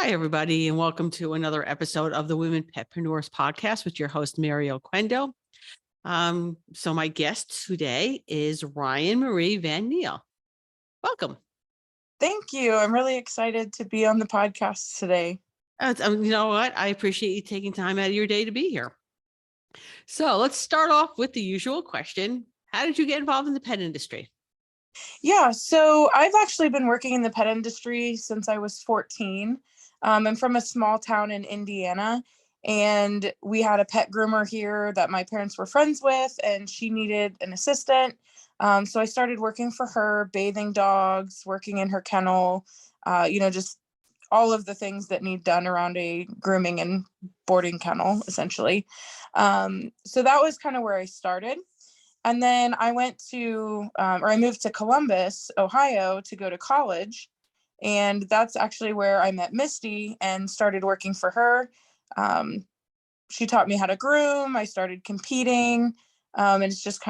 Hi, everybody, and welcome to another episode of the Women Petpreneurs Podcast with your host, Mary Oquendo. So my guest today is Ryan Marie Van Niel. Welcome. Thank you. I'm really excited to be on the podcast today. You know what? I appreciate you taking time out of your day to be here. So let's start off with the usual question. How did you get involved in the pet industry? Yeah, so I've actually been working in the pet industry since I was 14. I'm from a small town in Indiana, and we had a pet groomer here that my parents were friends with, and she needed an assistant. So I started working for her, bathing dogs, working in her kennel, just all of the things that need done around a grooming and boarding kennel, essentially. So that was kind of where I started. And then I I moved to Columbus, Ohio to go to college. And that's actually where I met Misty and started working for her. She taught me how to groom. I started competing. And it's just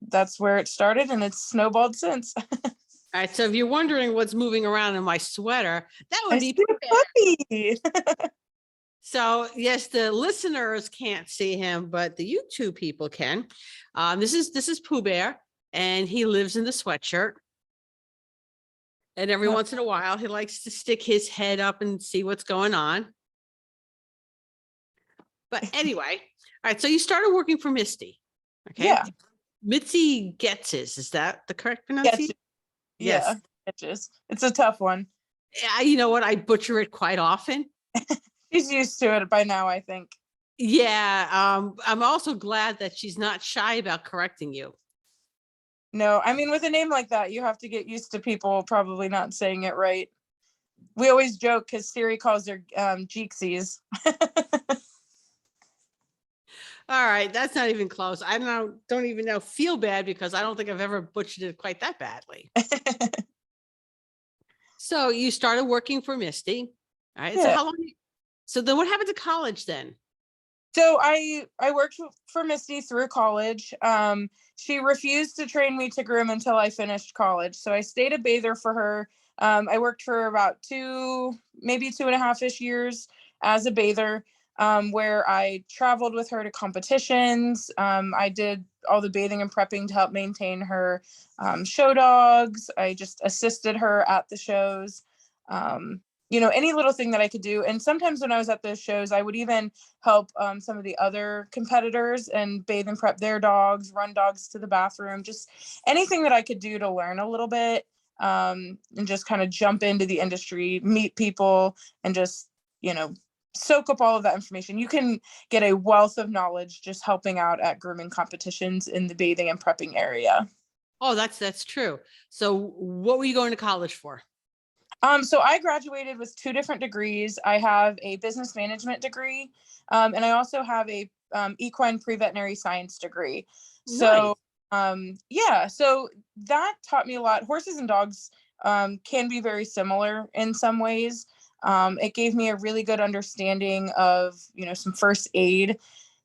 that's where it started, and it's snowballed since. All right. So if you're wondering what's moving around in my sweater, that would be puppy. So yes, the listeners can't see him, but the YouTube people can. This is Pooh Bear, and he lives in the sweatshirt. And every once in a while, he likes to stick his head up and see what's going on. But anyway, all right. So you started working for Misty. Okay. Yeah. Mitzi Getzes. Is that the correct pronunciation? Yes. Yeah. It's a tough one. You know what? I butcher it quite often. She's used to it by now, I think. Yeah. I'm also glad that she's not shy about correcting you. No, I mean, with a name like that, you have to get used to people probably not saying it right. We always joke because Siri calls her Jeeksies. All right, that's not even close. I don't even know. Feel bad because I don't think I've ever butchered it quite that badly. So you started working for Misty. All right. Yeah. So how long? So then what happened to college then? So I worked for Misty through college. She refused to train me to groom until I finished college. So I stayed a bather for her. I worked for about maybe 2.5-ish years as a bather, where I traveled with her to competitions. I did all the bathing and prepping to help maintain her show dogs. I just assisted her at the shows. Any little thing that I could do. And sometimes when I was at those shows, I would even help some of the other competitors and bathe and prep their dogs, run dogs to the bathroom, just anything that I could do to learn a little bit, and just kind of jump into the industry, meet people, and just, soak up all of that information. You can get a wealth of knowledge just helping out at grooming competitions in the bathing and prepping area. Oh, that's true. So what were you going to college for? So I graduated with 2 different degrees. I have a business management degree, and I also have a equine pre-veterinary science degree. So, nice. So that taught me a lot. Horses and dogs can be very similar in some ways. It gave me a really good understanding of, some first aid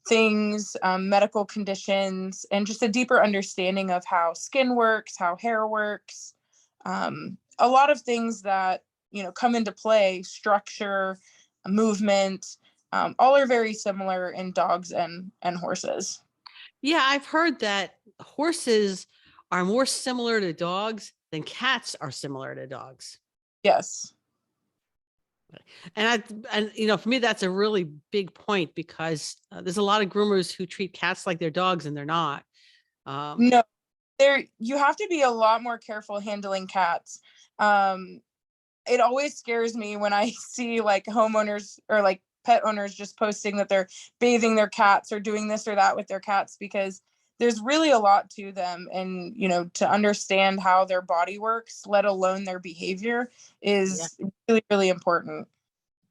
things, medical conditions, and just a deeper understanding of how skin works, how hair works. A lot of things that, come into play, structure, movement, all are very similar in dogs and horses. Yeah, I've heard that horses are more similar to dogs than cats are similar to dogs. Yes. And for me, that's a really big point because there's a lot of groomers who treat cats like they're dogs and they're not. No, you have to be a lot more careful handling cats. It always scares me when I see like homeowners or like pet owners just posting that they're bathing their cats or doing this or that with their cats, because there's really a lot to them. And, to understand how their body works, let alone their behavior, is really, really important.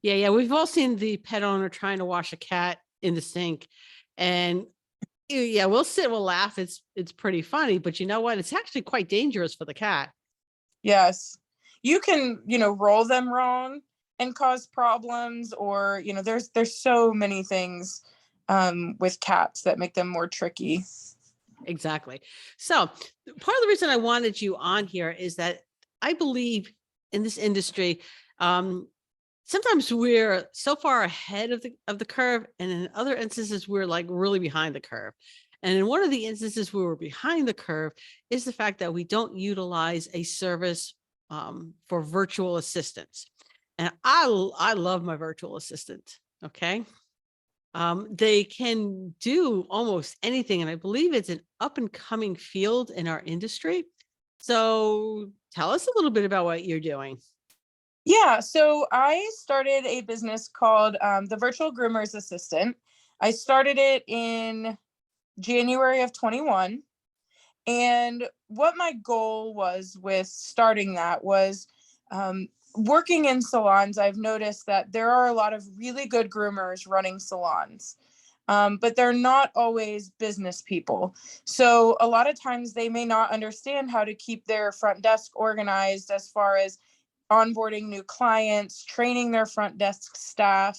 Yeah. We've all seen the pet owner trying to wash a cat in the sink, and we'll laugh. It's pretty funny, but you know what? It's actually quite dangerous for the cat. Yes. You can, roll them wrong and cause problems, or, there's so many things with cats that make them more tricky. Exactly. So part of the reason I wanted you on here is that I believe in this industry, um, sometimes we're so far ahead of the curve, and in other instances we're like really behind the curve. And in one of the instances where we're behind the curve is the fact that we don't utilize a service for virtual assistants. And I love my virtual assistant. Okay. They can do almost anything, and I believe it's an up and coming field in our industry. So tell us a little bit about what you're doing. Yeah, so I started a business called the Virtual Groomers Assistant. I started it in January of 21. And what my goal was with starting that was um, working in salons. I've noticed that there are a lot of really good groomers running salons, but they're not always business people. So a lot of times they may not understand how to keep their front desk organized as far as onboarding new clients, training their front desk staff,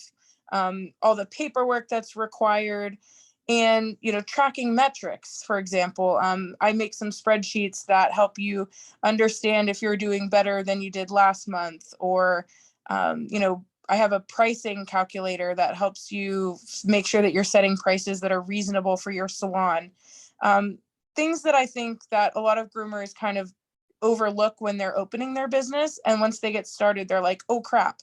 all the paperwork that's required, and tracking metrics. For example, I make some spreadsheets that help you understand if you're doing better than you did last month, or I have a pricing calculator that helps you make sure that you're setting prices that are reasonable for your salon. Um, Things that I think that a lot of groomers kind of overlook when they're opening their business, and once they get started they're like, oh crap.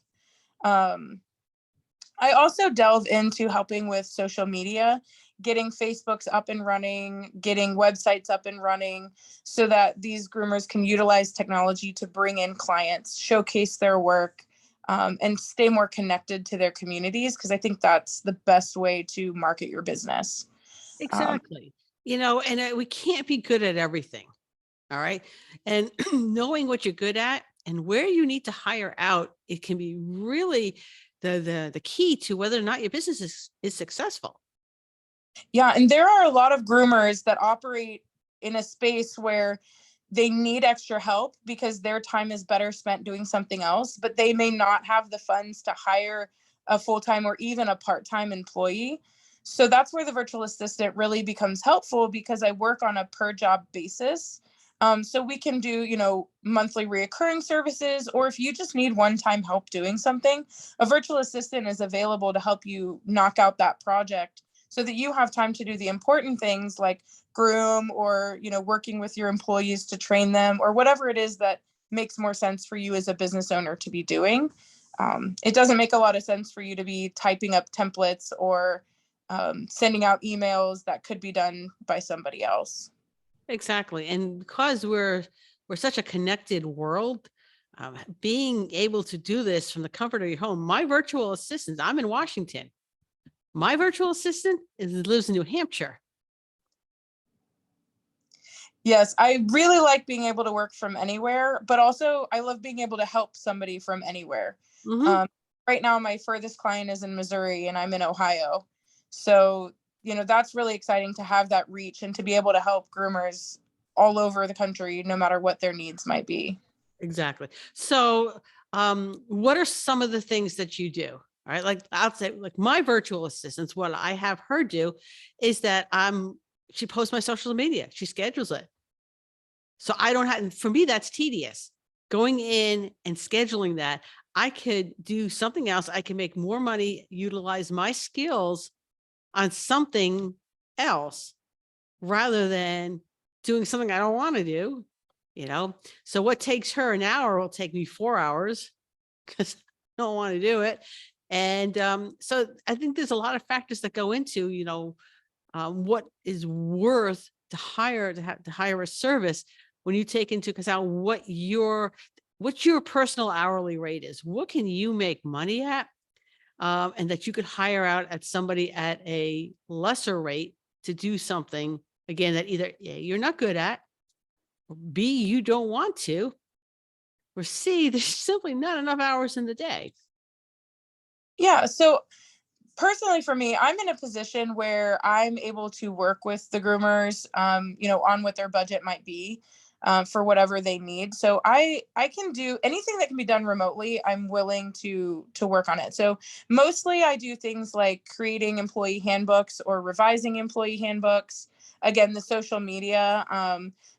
I also delve into helping with social media, getting Facebooks up and running, getting websites up and running, so that these groomers can utilize technology to bring in clients, showcase their work, and stay more connected to their communities, because I think that's the best way to market your business. um, Exactly. And we can't be good at everything. All right. And knowing what you're good at and where you need to hire out, it can be really the key to whether or not your business is successful. Yeah, and there are a lot of groomers that operate in a space where they need extra help because their time is better spent doing something else, but they may not have the funds to hire a full-time or even a part-time employee. So that's where the virtual assistant really becomes helpful, because I work on a per job basis. So we can do, monthly reoccurring services, or if you just need one-time help doing something, a virtual assistant is available to help you knock out that project, so that you have time to do the important things like groom, or working with your employees to train them, or whatever it is that makes more sense for you as a business owner to be doing. It doesn't make a lot of sense for you to be typing up templates, or sending out emails that could be done by somebody else. Exactly. And because we're such a connected world, being able to do this from the comfort of your home. My virtual assistant, I'm in Washington. My virtual assistant lives in New Hampshire. Yes, I really like being able to work from anywhere, but also I love being able to help somebody from anywhere. Hmm. Um, right now, my furthest client is in Missouri and I'm in Ohio. So, that's really exciting to have that reach and to be able to help groomers all over the country, no matter what their needs might be. Exactly. So, what are some of the things that you do? All right. Like I'll say, like my virtual assistants, what I have her do is that she posts my social media, she schedules it. So I don't have, for me, that's tedious. Going in and scheduling that, I could do something else. I can make more money, utilize my skills on something else rather than doing something I don't want to do, you know? So what takes her an hour will take me 4 hours because I don't want to do it. And so I think there's a lot of factors that go into, what is worth to hire a service when you take into account what your personal hourly rate is. What can you make money at? And that you could hire out at somebody at a lesser rate to do something again that either A, you're not good at, or B, you don't want to, or C, there's simply not enough hours in the day. Yeah. So personally, for me, I'm in a position where I'm able to work with the groomers, on what their budget might be, for whatever they need. So I can do anything that can be done remotely. I'm willing to work on it. So mostly I do things like creating employee handbooks or revising employee handbooks. Again, the social media.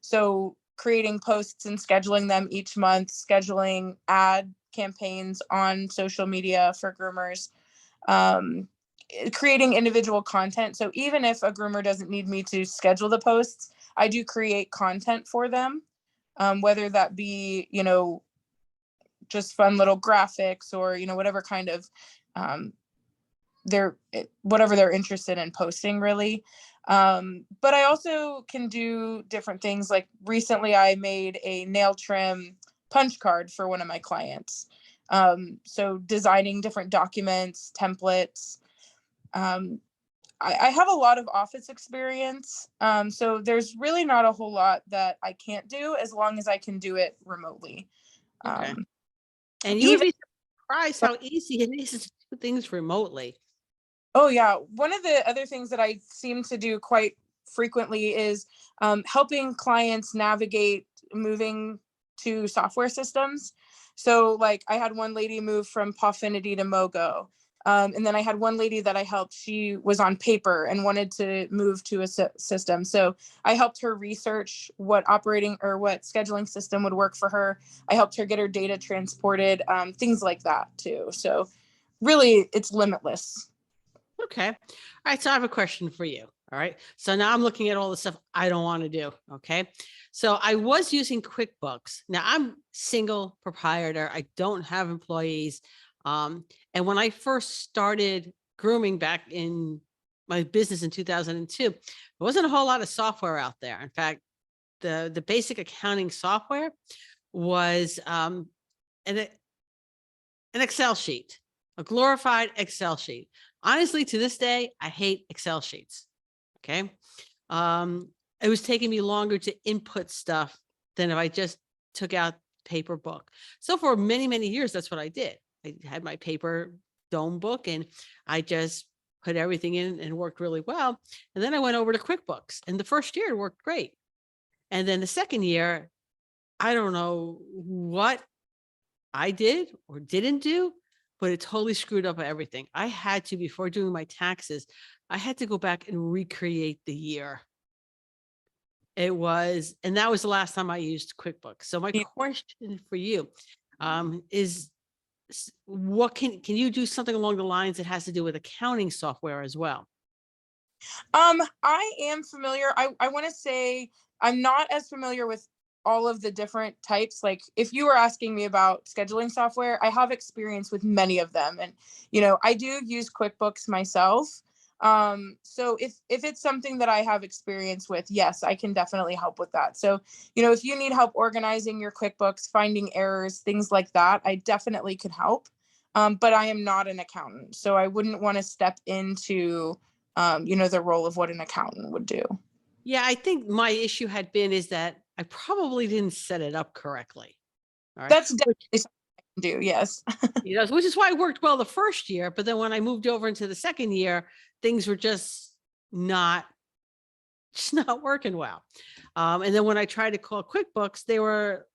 So creating posts and scheduling them each month, scheduling ad campaigns on social media for groomers, creating individual content. So even if a groomer doesn't need me to schedule the posts, I do create content for them, whether that be, just fun little graphics or, whatever kind of whatever they're interested in posting, really. But I also can do different things. Like recently I made a nail trim punch card for one of my clients. So designing different documents, templates. I have a lot of office experience. So there's really not a whole lot that I can't do as long as I can do it remotely. Okay. And you would Even be surprised how easy it is to do things remotely. Oh, yeah. One of the other things that I seem to do quite frequently is helping clients navigate moving to software systems. So, like, I had one lady move from Pawfinity to Mogo. And then I had one lady that I helped. She was on paper and wanted to move to a system. So I helped her research what operating or what scheduling system would work for her. I helped her get her data transported, things like that, too. So, really, it's limitless. Okay. All right. So I have a question for you. All right. So now I'm looking at all the stuff I don't want to do. Okay. So I was using QuickBooks. Now I'm single proprietor. I don't have employees. And when I first started grooming back in my business in 2002, there wasn't a whole lot of software out there. In fact, the basic accounting software was an Excel sheet, a glorified Excel sheet. Honestly, to this day, I hate Excel sheets. Okay. It was taking me longer to input stuff than if I just took out paper book. So for many, many years, that's what I did. I had my paper dome book and I just put everything in and worked really well. And then I went over to QuickBooks, and the first year it worked great. And then the second year, I don't know what I did or didn't do, but it totally screwed up everything. I had to, before doing my taxes, I had to go back and recreate the year. And that was the last time I used QuickBooks. So my Yeah. question for you is, what can you do something along the lines that has to do with accounting software as well? I am familiar. I want to say I'm not as familiar with all of the different types. Like if you were asking me about scheduling software, I have experience with many of them. And, I do use QuickBooks myself. So if it's something that I have experience with, yes, I can definitely help with that. So, if you need help organizing your QuickBooks, finding errors, things like that, I definitely could help. But I am not an accountant, so I wouldn't want to step into the role of what an accountant would do. Yeah, I think my issue had been is that I probably didn't set it up correctly. All right. That's definitely something I can do. Yes. Which is why it worked well the first year. But then when I moved over into the second year, things were not working well. And then when I tried to call QuickBooks, they were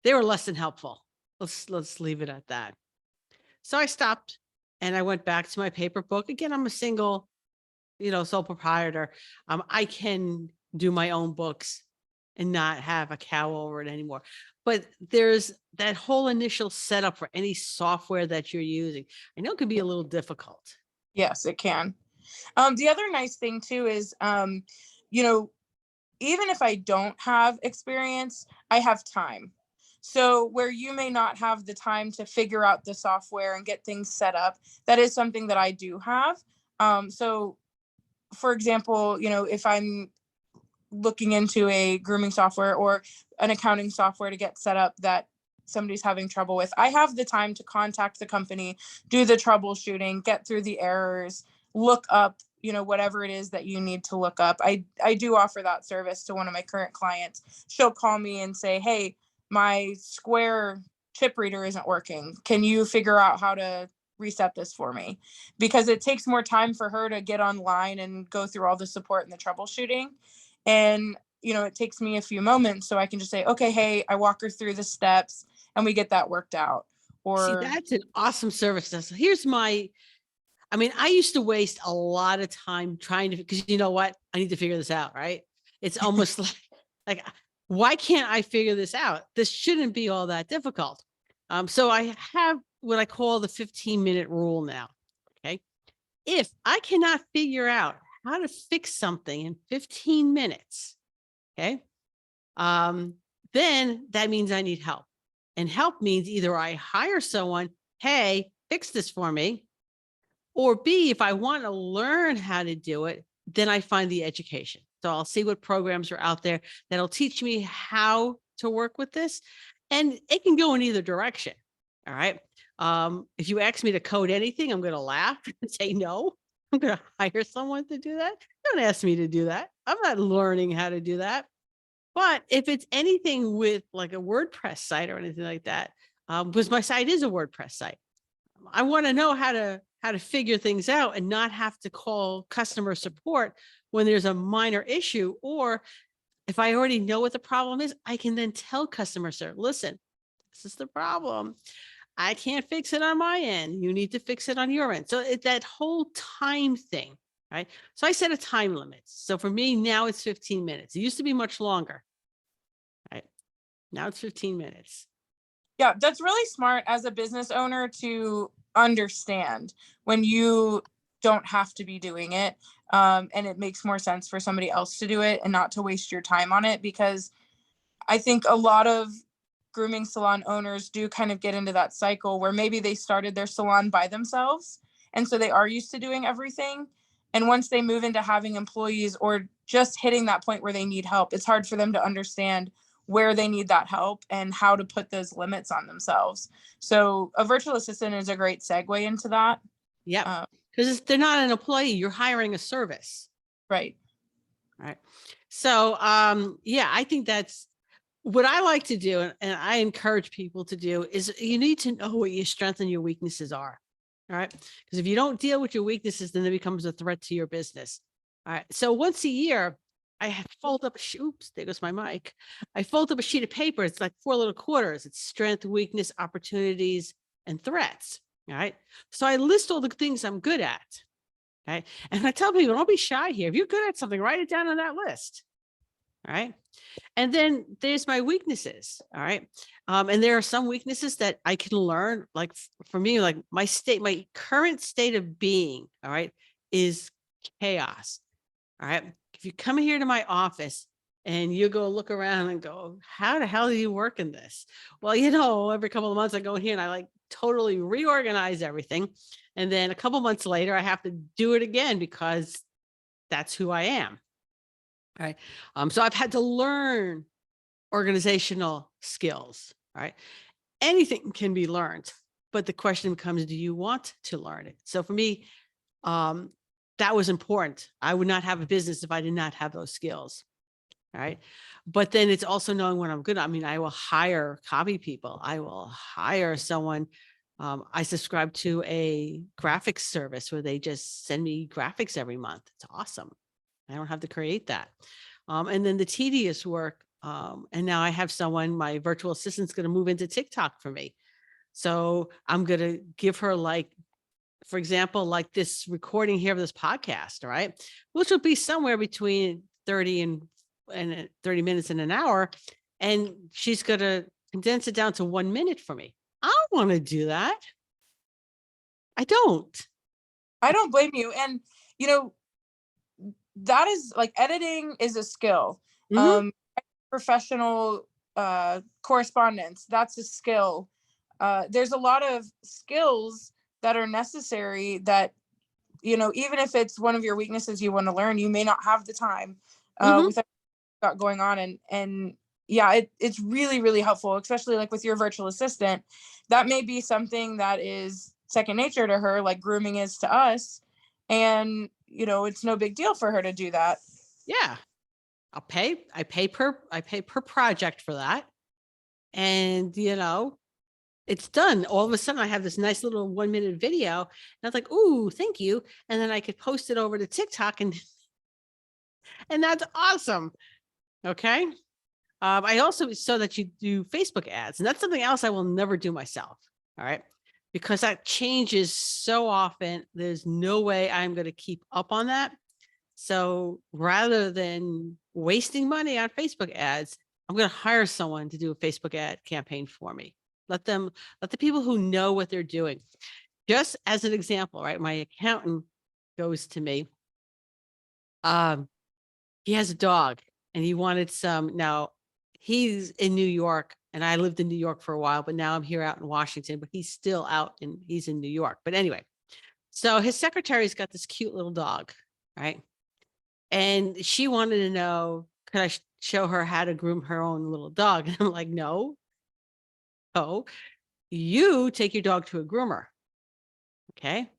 less than helpful. Let's leave it at that. So I stopped and I went back to my paper book. Again, I'm a single, sole proprietor. I can do my own books and not have a cow over it anymore. But there's that whole initial setup for any software that you're using. I know it can be a little difficult. Yes, it can. The other nice thing too is, even if I don't have experience, I have time. So where you may not have the time to figure out the software and get things set up, that is something that I do have. So for example, if I'm looking into a grooming software or an accounting software to get set up that somebody's having trouble with, I have the time to contact the company, do the troubleshooting, get through the errors, look up, whatever it is that you need to look up. I do offer that service to one of my current clients. She'll call me and say, hey, my Square chip reader isn't working. Can you figure out how to reset this for me? Because it takes more time for her to get online and go through all the support and the troubleshooting. And, it takes me a few moments, so I can just say, okay, hey, I walk her through the steps and we get that worked out. See, Or that's an awesome service. So I used to waste a lot of time trying to, because you know what? I need to figure this out, right? It's almost like why can't I figure this out? This shouldn't be all that difficult. So I have what I call the 15-minute rule now. Okay. If I cannot figure out how to fix something in 15 minutes, okay, then that means I need help. And help means either I hire someone, hey, fix this for me, or B, if I want to learn how to do it, then I find the education. So I'll see what programs are out there that'll teach me how to work with this. And it can go in either direction. All right. If you ask me to code anything, I'm going to laugh and say no. I'm going to hire someone to do that. Don't ask me to do that. I'm not learning how to do that. But if it's anything with like a WordPress site or anything like that, because my site is a WordPress site, I want to know how to figure things out and not have to call customer support when there's a minor issue. Or if I already know what the problem is, I can then tell customer service, listen, this is the problem. I can't fix it on my end. You need to fix it on your end. So that whole time thing, right? So I set a time limit. So for me now it's 15 minutes. It used to be much longer, right? Now it's 15 minutes. Yeah, that's really smart as a business owner to understand when you don't have to be doing it. And it makes more sense for somebody else to do it and not to waste your time on it, because I think a lot of grooming salon owners do kind of get into that cycle where maybe they started their salon by themselves. And so they are used to doing everything. And once they move into having employees or just hitting that point where they need help, it's hard for them to understand where they need that help and how to put those limits on themselves. So a virtual assistant is a great segue into that. Yeah. Because they're not an employee, you're hiring a service. Right. Right. So, yeah, I think that's what I like to do. And I encourage people to do is you need to know what your strengths and your weaknesses are. All right. Because if you don't deal with your weaknesses, then it becomes a threat to your business. All right. So once a year, fold up, oops, there goes my mic. I fold up a sheet of paper. It's like 4 little quarters. It's strength, weakness, opportunities, and threats. All right. So I list all the things I'm good at. Okay. And I tell people, don't be shy here. If you're good at something, write it down on that list. All right. And then there's my weaknesses. All right. And there are some weaknesses that I can learn. Like for me, like my current state of being, all right, is chaos. All right. If you come here to my office and you go look around and go, how the hell do you work in this? Well, every couple of months I go in here and I like totally reorganize everything. And then a couple months later, I have to do it again because that's who I am. All right. So I've had to learn organizational skills. All right. Anything can be learned, but the question becomes, do you want to learn it? So for me, that was important. I would not have a business if I did not have those skills. All right. But then it's also knowing what I'm good at. I mean, I will hire copy people. I will hire someone. I subscribe to a graphics service where they just send me graphics every month. It's awesome. I don't have to create that. And then the tedious work. And now I have someone, my virtual assistant's going to move into TikTok for me. So I'm going to give her for example, like this recording here of this podcast, all right, which will be somewhere between 30 and 30 minutes and an hour. And she's going to condense it down to 1 minute for me. I don't want to do that. I don't blame you. And, that is like editing is a skill. Mhm. Professional correspondence, that's a skill. There's a lot of skills that are necessary that, even if it's one of your weaknesses you want to learn, you may not have the time with everything got going on. And yeah, it's really, really helpful, especially like with your virtual assistant. That may be something that is second nature to her, like grooming is to us. And, it's no big deal for her to do that. Yeah. I pay per project for that. And, it's done. All of a sudden I have this nice little 1 minute video and I was like, ooh, thank you. And then I could post it over to TikTok and that's awesome. Okay. I also saw that you do Facebook ads, and that's something else I will never do myself. All right. Because that changes so often. There's no way I'm going to keep up on that. So rather than wasting money on Facebook ads, I'm going to hire someone to do a Facebook ad campaign for me. Let the people who know what they're doing. Just as an example, right? My accountant goes to me. He has a dog and he wanted some. Now he's in New York and I lived in New York for a while, but now I'm here out in Washington, but he's still out and he's in New York. But anyway, so his secretary's got this cute little dog, right? And she wanted to know, could I show her how to groom her own little dog? And I'm like, no, you take your dog to a groomer. Okay.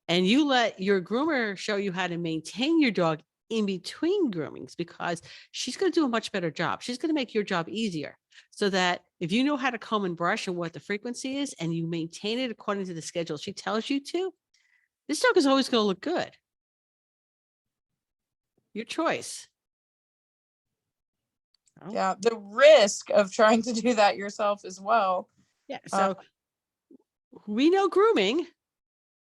And you let your groomer show you how to maintain your dog in between groomings, because she's going to do a much better job. She's going to make your job easier, so that if you know how to comb and brush and what the frequency is and you maintain it according to the schedule she tells you to, this dog is always going to look good. Your choice. Oh. Yeah, the risk of trying to do that yourself as well. Yeah. So we know grooming.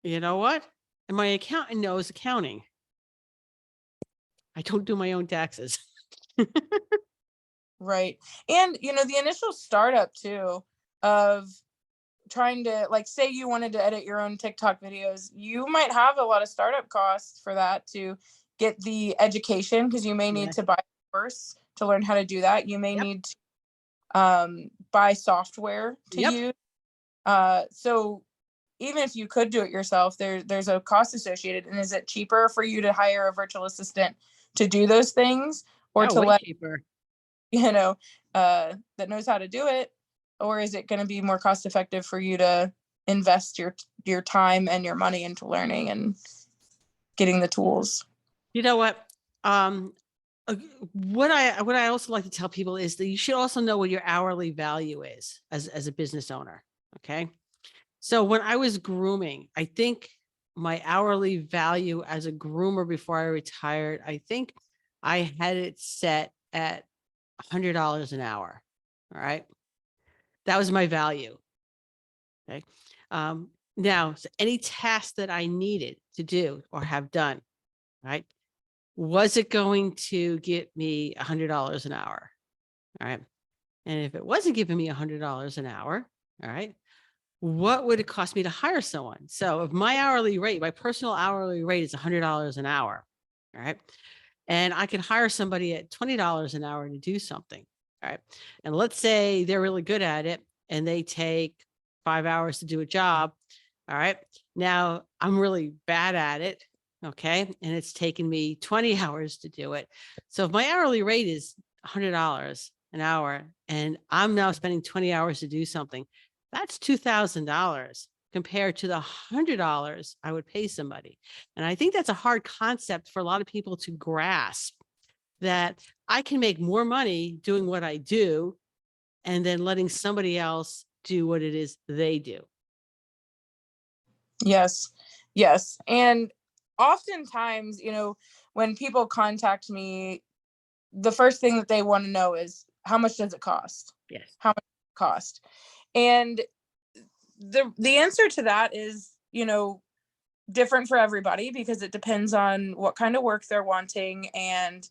You know what? And my accountant knows accounting. I don't do my own taxes. Right. And, the initial startup too of trying to, like, say you wanted to edit your own TikTok videos, you might have a lot of startup costs for that to get the education, because you may need to buy a course to learn how to do that. You may need to buy software to use. So even if you could do it yourself, there's a cost associated. And is it cheaper for you to hire a virtual assistant to do those things, or to let cheaper, that knows how to do it? Or is it going to be more cost effective for you to invest your time and your money into learning and getting the tools? You know what? What I also like to tell people is that you should also know what your hourly value is as a business owner. Okay. So when I was grooming, I think my hourly value as a groomer before I retired, I think I had it set at $100 an hour. All right. That was my value. Okay. Now, so any task that I needed to do or have done, right? Was it going to get me $100 an hour? All right. And if it wasn't giving me $100 an hour, all right, what would it cost me to hire someone? So if my hourly rate, my personal hourly rate is $100 an hour, all right, and I can hire somebody at $20 an hour to do something, all right, and let's say they're really good at it and they take 5 hours to do a job, all right, now I'm really bad at it, okay, and it's taken me 20 hours to do it. So if my hourly rate is $100 an hour and I'm now spending 20 hours to do something, that's $2,000 compared to the $100 I would pay somebody. And I think that's a hard concept for a lot of people to grasp, that I can make more money doing what I do and then letting somebody else do what it is they do. Yes. Yes. And oftentimes, when people contact me, the first thing that they want to know is, how much does it cost? Yes. How much does it cost? And the answer to that is, different for everybody, because it depends on what kind of work they're wanting and,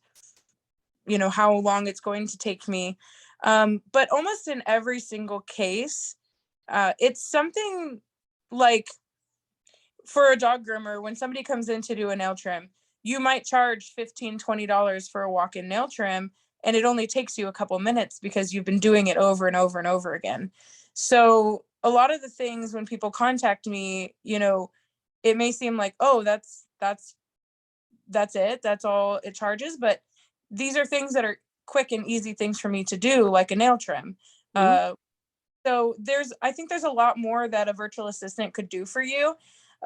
how long it's going to take me. But almost in every single case, it's something like, for a dog groomer, when somebody comes in to do a nail trim, you might charge $15-$20 for a walk-in nail trim, and it only takes you a couple minutes because you've been doing it over and over and over again. So a lot of the things, when people contact me, it may seem like, oh, that's it. That's all it charges. But these are things that are quick and easy things for me to do, like a nail trim. Mhm. So I think there's a lot more that a virtual assistant could do for you.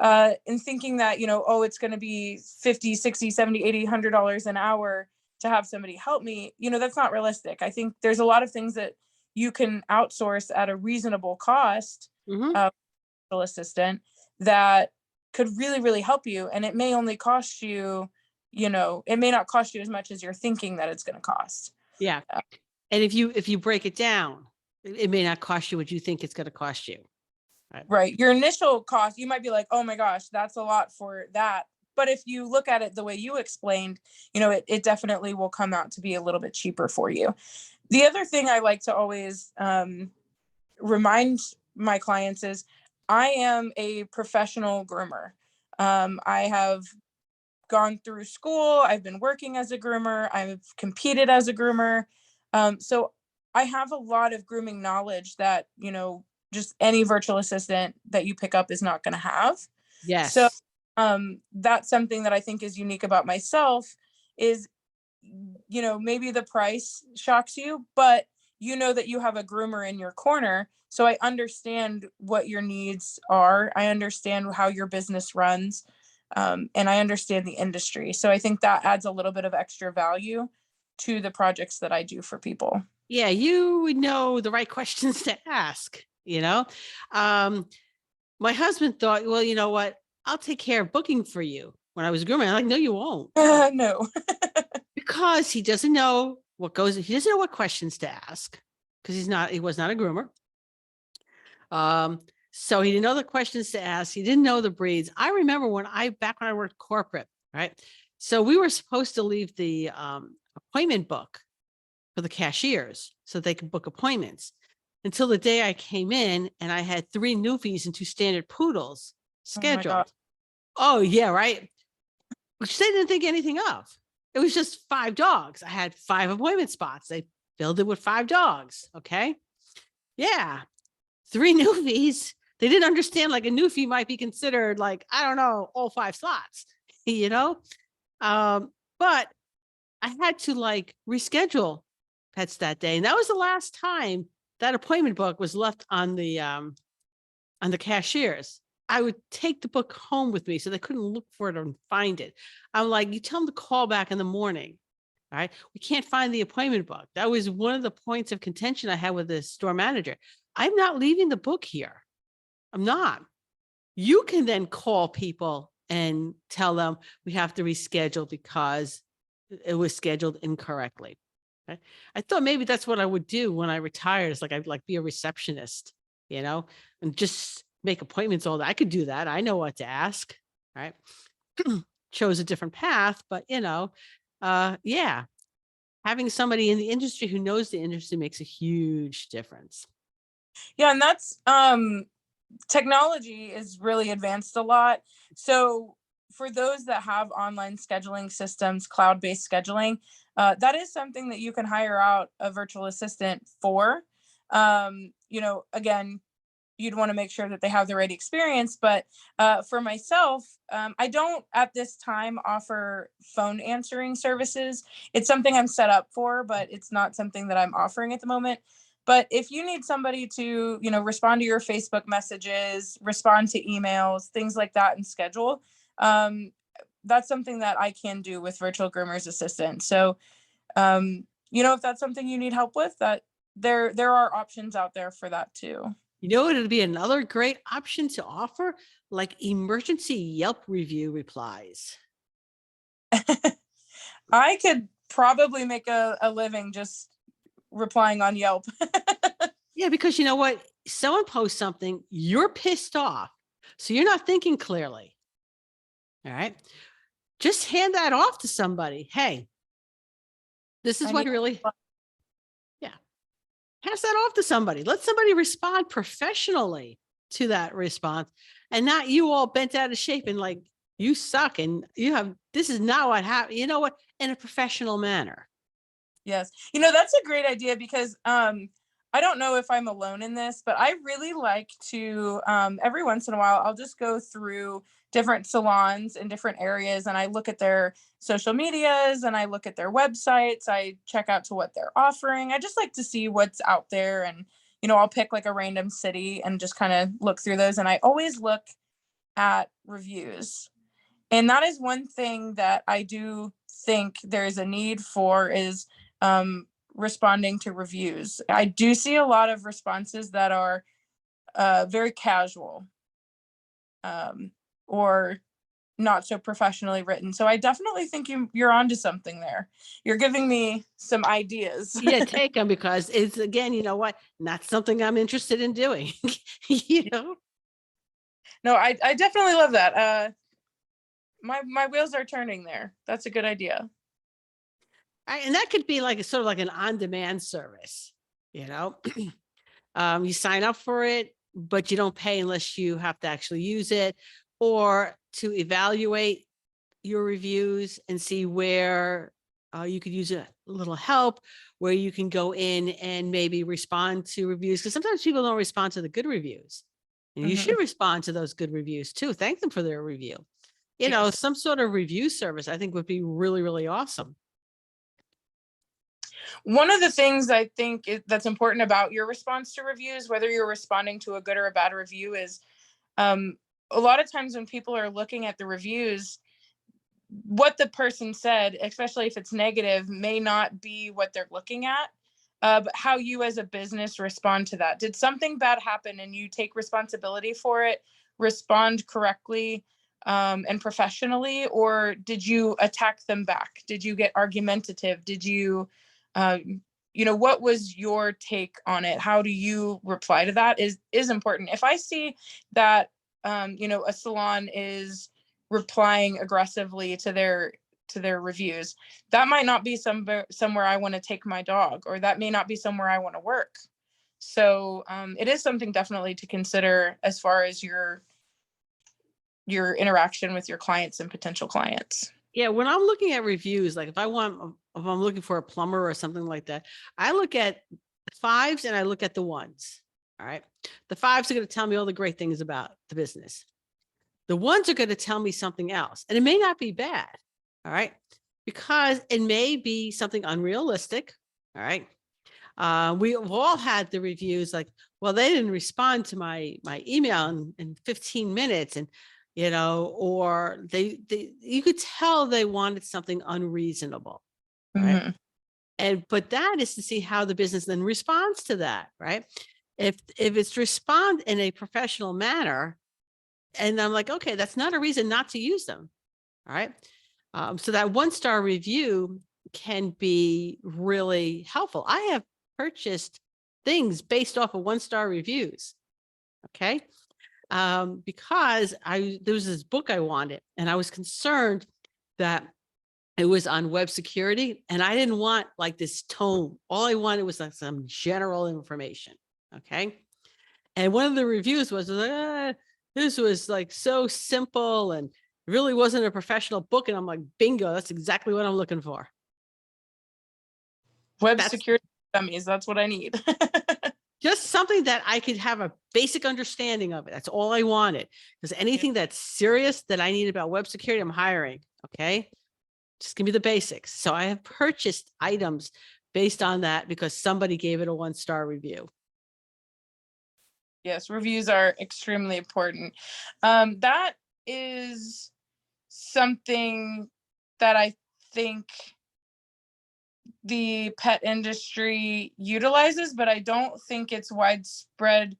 In thinking that, oh, it's going to be $50, $60, $70, $80, $100 an hour to have somebody help me, that's not realistic. I think there's a lot of things that you can outsource at a reasonable cost, virtual assistant, that could really, really help you. And it may only cost you, it may not cost you as much as you're thinking that it's going to cost. Yeah. And if you break it down, it may not cost you what you think it's going to cost you. Right. Your initial cost, you might be like, oh my gosh, that's a lot for that. But if you look at it the way you explained, it definitely will come out to be a little bit cheaper for you. The other thing I like to always remind my clients is I am a professional groomer. I have gone through school. I've been working as a groomer. I've competed as a groomer. So I have a lot of grooming knowledge that, just any virtual assistant that you pick up is not going to have. So Yes. that's something that I think is unique about myself is, maybe the price shocks you, but that you have a groomer in your corner. So I understand what your needs are. I understand how your business runs. And I understand the industry. So I think that adds a little bit of extra value to the projects that I do for people. Yeah, you would know the right questions to ask, My husband thought, well, you know what? I'll take care of booking for you when I was grooming. I'm like, no, you won't. No. Because he doesn't know he doesn't know what questions to ask because he was not a groomer. So he didn't know the questions to ask. He didn't know the breeds. I remember back when I worked corporate, right? So we were supposed to leave the appointment book for the cashiers so they could book appointments until the day I came in and I had 3 Newfies and 2 standard poodles Oh my God. scheduled. Oh yeah, right. Which they didn't think anything of. It was just 5 dogs. I had 5 appointment spots. They filled it with 5 dogs. Okay. Yeah. 3 Newfies. They didn't understand like a Newfie might be considered like, I don't know, all 5 slots, you know? But I had to like reschedule pets that day. And that was the last time that appointment book was left on the cashiers. I would take the book home with me so they couldn't look for it and find it. I'm like, you tell them to call back in the morning. All right. We can't find the appointment book. That was one of the points of contention I had with the store manager. I'm not leaving the book here. I'm not. You can then call people and tell them we have to reschedule because it was scheduled incorrectly. Okay? I thought maybe that's what I would do when I retired. It's like I'd like be a receptionist, and just make appointments all that. I could do that. I know what to ask. Right. Chose a different path, but yeah. Having somebody in the industry who knows the industry makes a huge difference. Yeah. And that's, technology is really advanced a lot. So for those that have online scheduling systems, cloud-based scheduling, that is something that you can hire out a virtual assistant for. Again, you'd want to make sure that they have the right experience. But for myself, I don't at this time offer phone answering services. It's something I'm set up for, but it's not something that I'm offering at the moment. But if you need somebody to, respond to your Facebook messages, respond to emails, things like that, and schedule, that's something that I can do with Virtual Groomers Assistant. So, if that's something you need help with, that there are options out there for that too. It'd be another great option to offer, like emergency Yelp review replies. I could probably make a living just replying on Yelp. Yeah, because you know what? Someone posts something, you're pissed off. So you're not thinking clearly. All right. Just hand that off to somebody. Hey, this is what really, yeah. Pass that off to somebody. Let somebody respond professionally to that response and not you all bent out of shape and like, you suck and this is not what happened. You know what? In a professional manner. Yes. That's a great idea because I don't know if I'm alone in this, but I really like to every once in a while I'll just go through different salons in different areas and I look at their social medias and I look at their websites. I check out to what they're offering. I just like to see what's out there and I'll pick like a random city and just kind of look through those and I always look at reviews. And that is one thing that I do think there's a need for is responding to reviews. I do see a lot of responses that are very casual or not so professionally written. So I definitely think you're onto something there. You're giving me some ideas. Yeah, take them because it's again, you know what? Not something I'm interested in doing. No, I definitely love that. My wheels are turning there. That's a good idea. Right? And that could be like a sort of like an on-demand service, you know. You sign up for it, but you don't pay unless you have to actually use it, or to evaluate your reviews and see where you could use a little help, where you can go in and maybe respond to reviews. Because sometimes people don't respond to the good reviews. And you Mhm. should respond to those good reviews too. Thank them for their review. You know, Yes. some sort of review service, I think would be really, really awesome. One of the things I think that's important about your response to reviews, whether you're responding to a good or a bad review, is um, a lot of times when people are looking at the reviews, what the person said, especially if it's negative, may not be what they're looking at. But how you as a business respond to that. Did something bad happen and you take responsibility for it, respond correctly and professionally, or did you attack them back? Did you get argumentative? Did you, uh, what was your take on it? How do you reply to that is important. If I see that, a salon is replying aggressively to their reviews, that might not be somewhere I want to take my dog, or that may not be somewhere I want to work. So it is something definitely to consider as far as your interaction with your clients and potential clients. Yeah, when I'm looking at reviews, like if I'm looking for a plumber or something like that, I look at the fives and I look at the ones. All right. The fives are going to tell me all the great things about the business. The ones are going to tell me something else, and it may not be bad. All right. Because it may be something unrealistic. All right. We've all had the reviews like, well, they didn't respond to my email in 15 minutes, and or they you could tell they wanted something unreasonable, right? Mhm. But that is to see how the business then responds to that, right? If it's respond in a professional manner, and I'm like, okay, that's not a reason not to use them, all right? So that 1-star review can be really helpful. I have purchased things based off of 1-star reviews. Okay. Because there was this book I wanted, and I was concerned that it was on web security, and I didn't want like this tome. All I wanted was like some general information. Okay. And one of the reviews was, this was like so simple and really wasn't a professional book. And I'm like, bingo, that's exactly what I'm looking for. Web That's security dummies, that's what I need. just something that I could have a basic understanding of it. That's all I wanted. Because anything that's serious that I need about web security, I'm hiring. Okay. Just give me the basics. So I have purchased items based on that because somebody gave it a 1-star review. Yes, reviews are extremely important. That is something that I think the pet industry utilizes, but I don't think it's widespread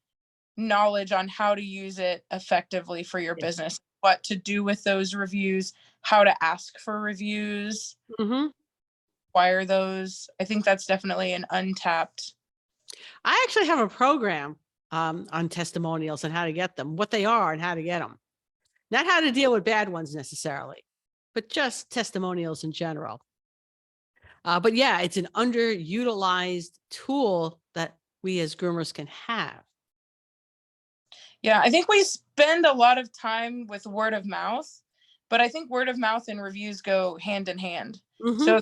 knowledge on how to use it effectively for your Yeah. business, what to do with those reviews, how to ask for reviews, Mm-hmm. acquire those. I think that's definitely an untapped. I actually have a program on testimonials and how to get them, what they are and how to get them. Not how to deal with bad ones necessarily, but just testimonials in general. But yeah, it's an underutilized tool that we as groomers can have. Yeah, I think we spend a lot of time with word of mouth, but I think word of mouth and reviews go hand in hand. Mm-hmm. So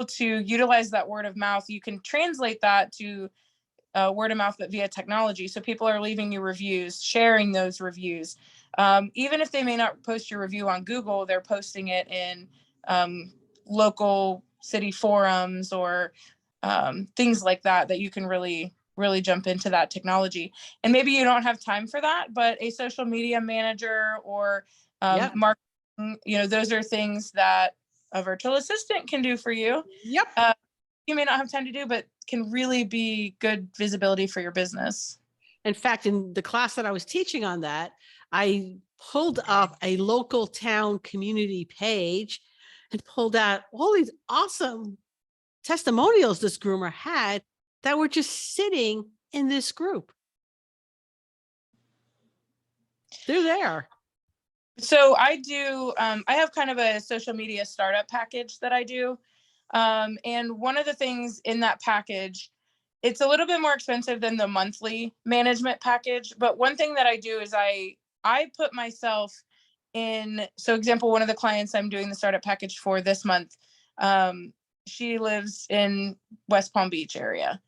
to utilize that word of mouth, you can translate that to word of mouth, but via technology. So people are leaving you reviews, sharing those reviews. Even if they may not post your review on Google, they're posting it in local city forums or things like that, that you can really jump into that technology. And maybe you don't have time for that, but a social media manager or Yep. marketing, those are things that a virtual assistant can do for you. Yep. You may not have time to do, but can really be good visibility for your business. In fact, in the class that I was teaching on that, I pulled up a local town community page and pulled out all these awesome testimonials this groomer had that were just sitting in this group. They're there. So I do, I have kind of a social media startup package that I do. And one of the things in that package, it's a little bit more expensive than the monthly management package. But one thing that I do is I put myself in, so example, one of the clients I'm doing the startup package for this month, she lives in West Palm Beach area.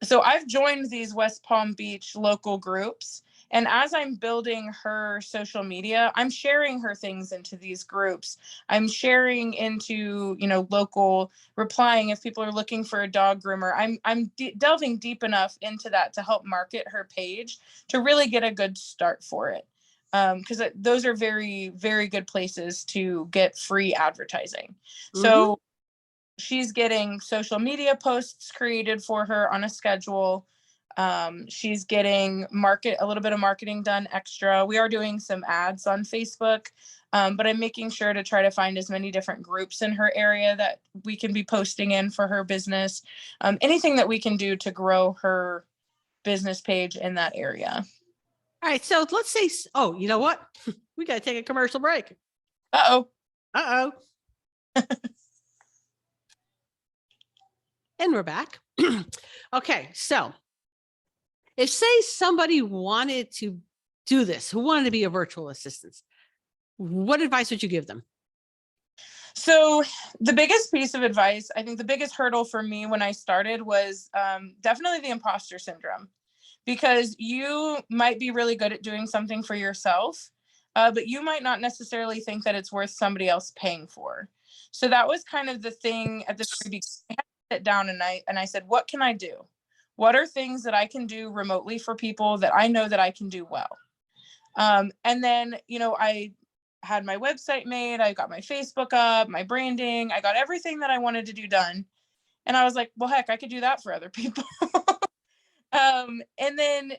So I've joined these West Palm Beach local groups. And as I'm building her social media, I'm sharing her things into these groups. I'm sharing into, local, replying if people are looking for a dog groomer. I'm delving deep enough into that to help market her page to really get a good start for it. Because those are very, very good places to get free advertising. So she's getting social media posts created for her on a schedule. She's getting a little bit of marketing done extra. We are doing some ads on Facebook, but I'm making sure to try to find as many different groups in her area that we can be posting in for her business. Anything that we can do to grow her business page in that area. All right. So let's say, oh, you know what? We got to take a commercial break. Uh-oh. And we're back. Okay. So if say somebody wanted to do this, who wanted to be a virtual assistant, what advice would you give them? So the biggest piece of advice, I think the biggest hurdle for me when I started was definitely the imposter syndrome, because you might be really good at doing something for yourself, but you might not necessarily think that it's worth somebody else paying for. So that was kind of the thing at the very beginning. I had to sit down and I said, what can I do? What are things that I can do remotely for people that I know that I can do well? And then, I had my website made, I got my Facebook up, my branding, I got everything that I wanted to do done. And I was like, well, heck, I could do that for other people. And then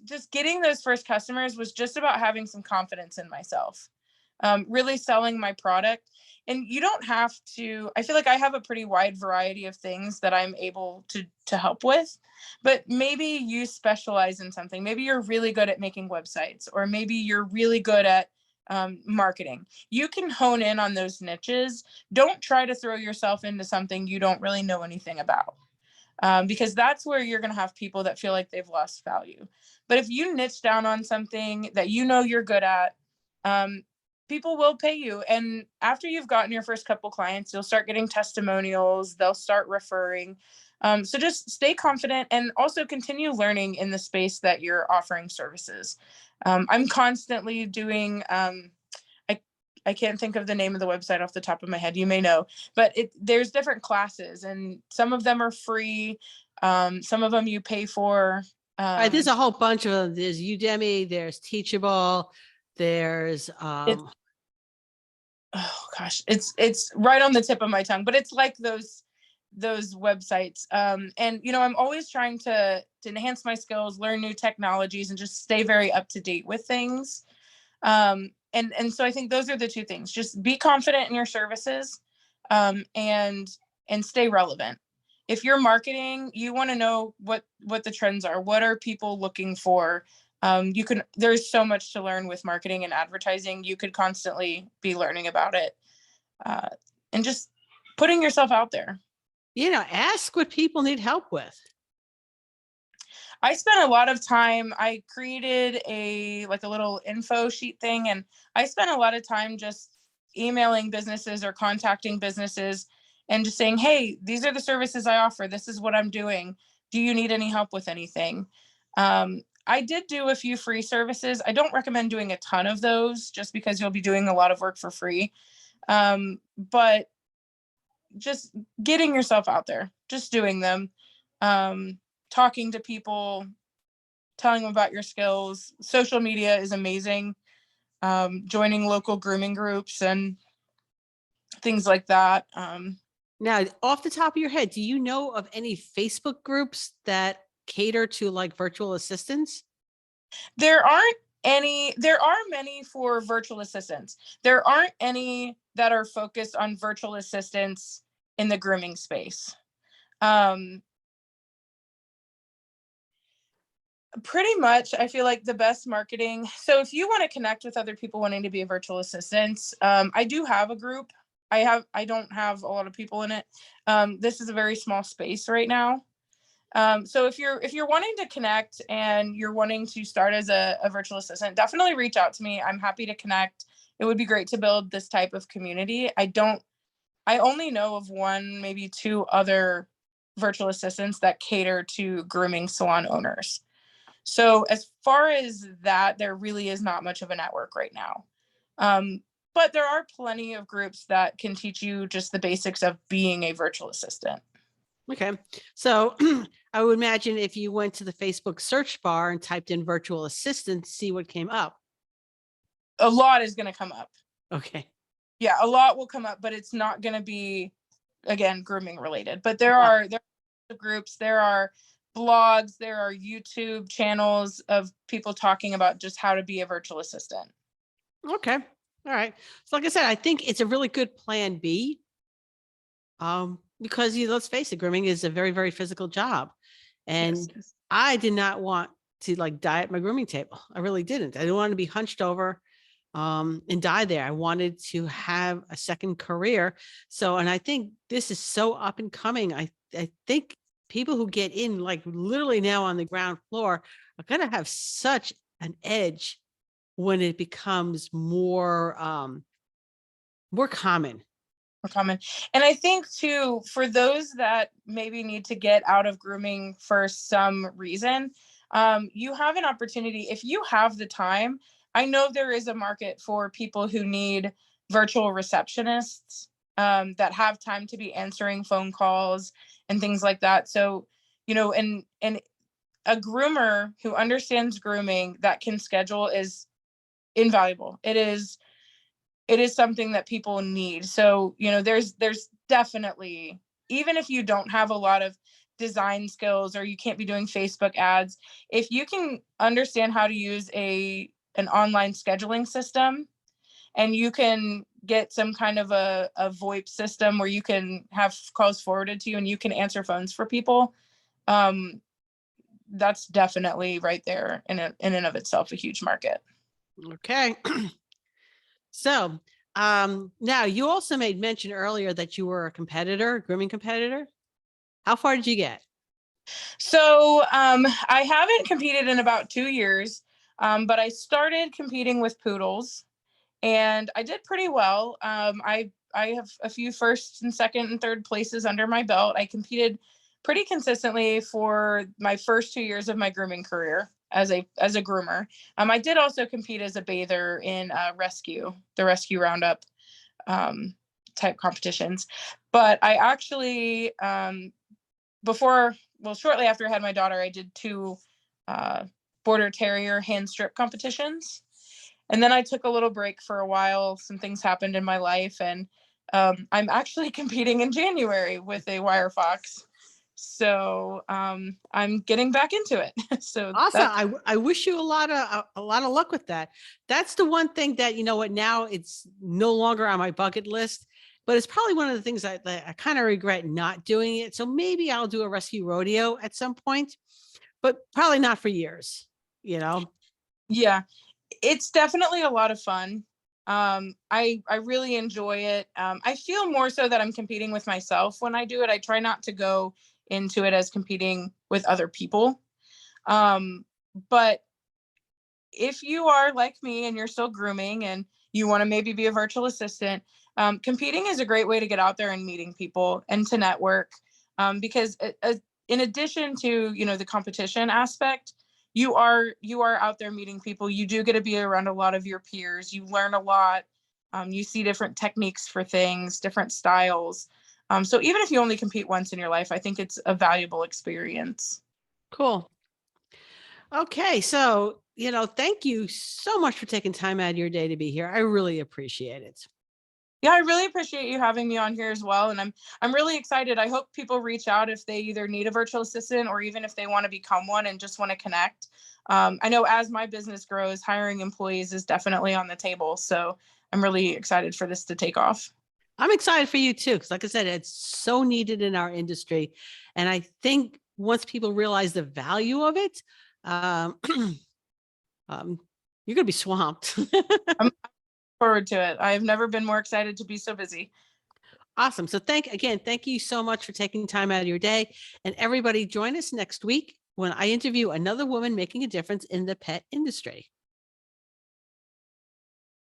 just getting those first customers was just about having some confidence in myself, really selling my product. And you don't have to, I feel like I have a pretty wide variety of things that I'm able to help with, but maybe you specialize in something. Maybe you're really good at making websites, or maybe you're really good at marketing. You can hone in on those niches. Don't try to throw yourself into something you don't really know anything about. Because that's where you're going to have people that feel like they've lost value. But if you niche down on something that you're good at, people will pay you. And after you've gotten your first couple clients, you'll start getting testimonials. They'll start referring. So just stay confident and also continue learning in the space that you're offering services. I'm constantly doing, I can't think of the name of the website off the top of my head. You may know, but there's different classes, and some of them are free. Some of them you pay for. There's a whole bunch of them. There's Udemy, there's Teachable, there's oh gosh, it's right on the tip of my tongue, but it's like those websites. And I'm always trying to enhance my skills, learn new technologies, and just stay very up to date with things. And so I think those are the two things. Just be confident in your services, and stay relevant. If you're marketing, you want to know what the trends are. What are people looking for? There's so much to learn with marketing and advertising. You could constantly be learning about it, and just putting yourself out there. Ask what people need help with. I spent a lot of time, I created a little info sheet thing, and I spent a lot of time just emailing businesses or contacting businesses and just saying, hey, these are the services I offer. This is what I'm doing. Do you need any help with anything? I did do a few free services. I don't recommend doing a ton of those just because you'll be doing a lot of work for free. But just getting yourself out there, just doing them. Talking to people, telling them about your skills. Social media is amazing. Joining local grooming groups and things like that. Now, off the top of your head, do you know of any Facebook groups that cater to like virtual assistants? There are many for virtual assistants. There aren't any that are focused on virtual assistants in the grooming space. Pretty much, I feel like the best marketing. So if you want to connect with other people wanting to be a virtual assistant, I do have a group. I don't have a lot of people in it. This is a very small space right now. So if you're wanting to connect and you're wanting to start as a virtual assistant, definitely reach out to me. I'm happy to connect. It would be great to build this type of community. I only know of one, maybe two other virtual assistants that cater to grooming salon owners. So as far as that, there really is not much of a network right now. But there are plenty of groups that can teach you just the basics of being a virtual assistant. Okay. So I would imagine if you went to the Facebook search bar and typed in virtual assistant, see what came up. A lot is going to come up. Okay. Yeah, a lot will come up, but it's not going to be, again, grooming related. But there are groups, there are blogs, there are YouTube channels of people talking about just how to be a virtual assistant. Okay. All right. So like I said, I think it's a really good plan B. Because let's face it, grooming is a very, very physical job. And Yes. I did not want to like die at my grooming table. I really didn't. I didn't want to be hunched over and die there. I wanted to have a second career. So, and I think this is so up and coming. I think people who get in like literally now on the ground floor are going to have such an edge when it becomes more common. Common. And I think too, for those that maybe need to get out of grooming for some reason, you have an opportunity if you have the time. I know there is a market for people who need virtual receptionists that have time to be answering phone calls and things like that. So, and a groomer who understands grooming that can schedule is invaluable. It is something that people need. So, there's definitely, even if you don't have a lot of design skills or you can't be doing Facebook ads, if you can understand how to use an online scheduling system and you can get some kind of a VoIP system where you can have calls forwarded to you and you can answer phones for people, that's definitely right there in and of itself a huge market. Okay. So, now you also made mention earlier that you were a competitor, grooming competitor. How far did you get? So I haven't competed in about 2 years, but I started competing with poodles, and I did pretty well. I have a few first and second and third places under my belt. I competed pretty consistently for my first 2 years of my grooming career as a groomer. I did also compete as a bather in the rescue roundup type competitions, but I actually shortly after I had my daughter, I did two border terrier hand strip competitions. And then I took a little break for a while. Some things happened in my life, and I'm actually competing in January with a wire fox. So I'm getting back into it. So Awesome. I wish you a lot of luck with that. That's the one thing that, you know what, now it's no longer on my bucket list, but it's probably one of the things that I kind of regret not doing it. So maybe I'll do a rescue rodeo at some point, but probably not for years, you know? yeah, it's definitely a lot of fun. I really enjoy it. I feel more so that I'm competing with myself when I do it. I try not to go into it as competing with other people. But if you are like me and you're still grooming and you want to maybe be a virtual assistant, competing is a great way to get out there and meeting people and to network. Because in addition to the competition aspect, you are out there meeting people. You do get to be around a lot of your peers. You learn a lot. You see different techniques for things, different styles. So even if you only compete once in your life, I think it's a valuable experience. Cool. Okay. So, thank you so much for taking time out of your day to be here. I really appreciate it. Yeah, I really appreciate you having me on here as well. And I'm really excited. I hope people reach out if they either need a virtual assistant or even if they want to become one and just want to connect. I know as my business grows, hiring employees is definitely on the table. So I'm really excited for this to take off. I'm excited for you too, because like I said, it's so needed in our industry. And I think once people realize the value of it, um, you're going to be swamped. I'm forward to it. I've never been more excited to be so busy. Awesome. So thank you so much for taking time out of your day. And everybody join us next week when I interview another woman making a difference in the pet industry.